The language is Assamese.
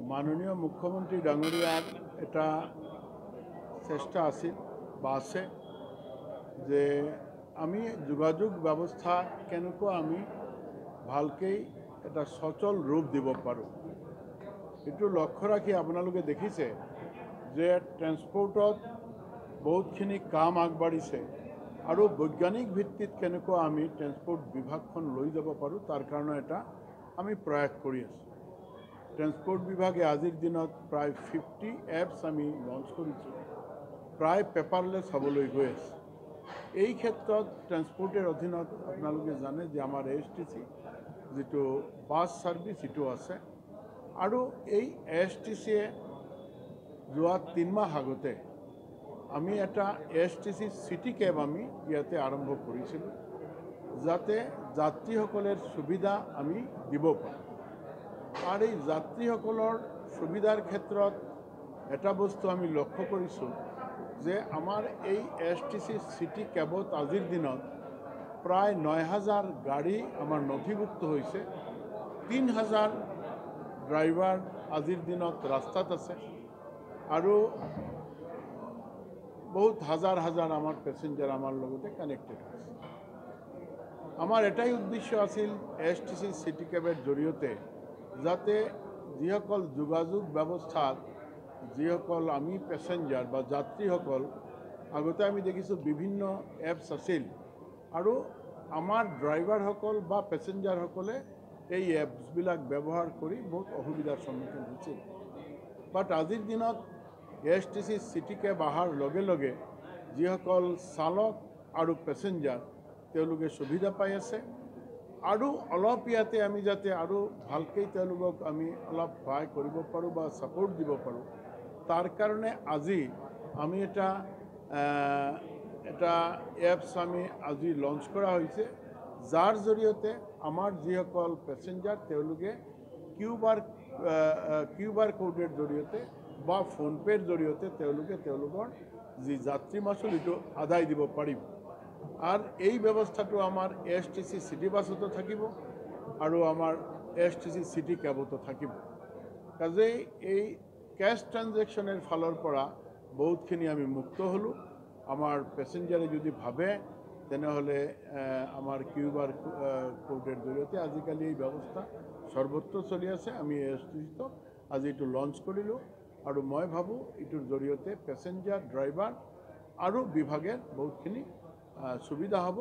মাননীয় মুখ্যমন্ত্ৰী ডাঙৰিয়াৰ এটা চেষ্টা আছিল বা আছে যে আমি যোগাযোগ ব্যবস্থা কেনেকুৱা আমি ভালকেই এটা সচল ৰূপ দিব পাৰোঁ। এইটো লক্ষ্য ৰাখি আপোনালোকে দেখিছে যে ট্ৰেন্সপৰ্টত বহুতখিনি কাম আগবাঢ়িছে আৰু বৈজ্ঞানিক ভিত্তিত কেনেকুৱা আমি ট্ৰেন্সপৰ্ট বিভাগখন লৈ যাব পাৰোঁ তাৰ কাৰণে এটা আমি প্ৰয়াস কৰি আছোঁ। ট্ৰেন্সপৰ্ট বিভাগে আজিৰ দিনত প্ৰায় 50 এপছ আমি লঞ্চ কৰিছোঁ, প্ৰায় পেপাৰলেছ হ'বলৈ গৈ আছে। এই ক্ষেত্ৰত ট্ৰেন্সপৰ্টেৰ অধীনত আপোনালোকে জানে যে আমাৰ ASTC যিটো বাছ ছাৰ্ভিচ এইটো আছে আৰু এই ASTCয়ে যোৱা 3 মাহ আগতে আমি এটা ASTC চিটি কেব আমি ইয়াতে আৰম্ভ কৰিছিলোঁ যাতে যাত্ৰীসকলৰ সুবিধা আমি দিব পাৰোঁ। আৰ এই যাত্ৰীসকলেৰ সুবিধাৰ ক্ষেত্ৰত এটা বস্তু আমি লক্ষ্য কৰিছোঁ যে আমাৰ এই ASTC চিটি কেবত আজিৰ দিনত প্ৰায় 9000 গাড়ী আমাৰ নথিভুক্ত হৈছে, 3000 ড্ৰাইভাৰ আজিৰ দিনত ৰাস্তাত আছে আৰু বহুত হাজাৰ হাজাৰ আমাৰ পেছেঞ্জাৰ আমাৰ লগতে কানেক্টেড হৈছে। আমাৰ এটাই উদ্দেশ্য আছিল ASTC চিটি কেবৰ জৰিয়তে যাতে যিসকল যোগাযোগ ব্যৱস্থাত যিসকল আমি পেছেঞ্জাৰ বা যাত্ৰীসকল আগতে আমি দেখিছোঁ বিভিন্ন এপছ আছিল আৰু আমাৰ ড্ৰাইভাৰসকল বা পেছেঞ্জাৰসকলে এই এপছবিলাক ব্যৱহাৰ কৰি বহুত অসুবিধাৰ সন্মুখীন হৈছিল। বাট আজিৰ দিনত ASTC চিটি কেব অহাৰ লগে লগে যিসকল চালক আৰু পেছেঞ্জাৰ তেওঁলোকে সুবিধা পাই আছে আৰু অলপ ইয়াতে আমি যাতে আৰু ভালকৈ তেওঁলোকক আমি অলপ সহায় কৰিব পাৰোঁ বা ছাপোৰ্ট দিব পাৰোঁ তাৰ কাৰণে আজি আমি এটা এপছ আমি আজি লঞ্চ কৰা হৈছে যাৰ জৰিয়তে আমাৰ যিসকল পেছেঞ্জাৰ তেওঁলোকে কিউআৰ কোডৰ জৰিয়তে বা ফোনপেৰ জৰিয়তে তেওঁলোকে তেওঁলোকৰ যি যাত্ৰী মাচুল এইটো আদায় দিব পাৰিব। আৰ এই ব্যবস্থাটো আমাৰ ASTC সিটি বাসতো থাকিব আৰু আমাৰ ASTC সিটি কেবতো থাকিব। কাজেই এই ক্যাশ ট্ৰানজেকশনেৰ ফালৰ পৰা বহুতখিনি আমি মুক্ত হলো। আমাৰ পেছেঞ্জাৰে যদি ভাবে তেনেহলে আমাৰ কিউআৰ কোডেৰ জৰিয়তে আজিকালি এই ব্যৱস্থা সৰ্বত্ৰ চলি আছে। আমি ASTC আজি এইটো লঞ্চ কৰিলোঁ আৰু মই ভাবোঁ এইটোৰ জৰিয়তে পেছেঞ্জাৰ ড্ৰাইভাৰ আৰু বিভাগেৰ বহুতখিনি সুবিধা হব।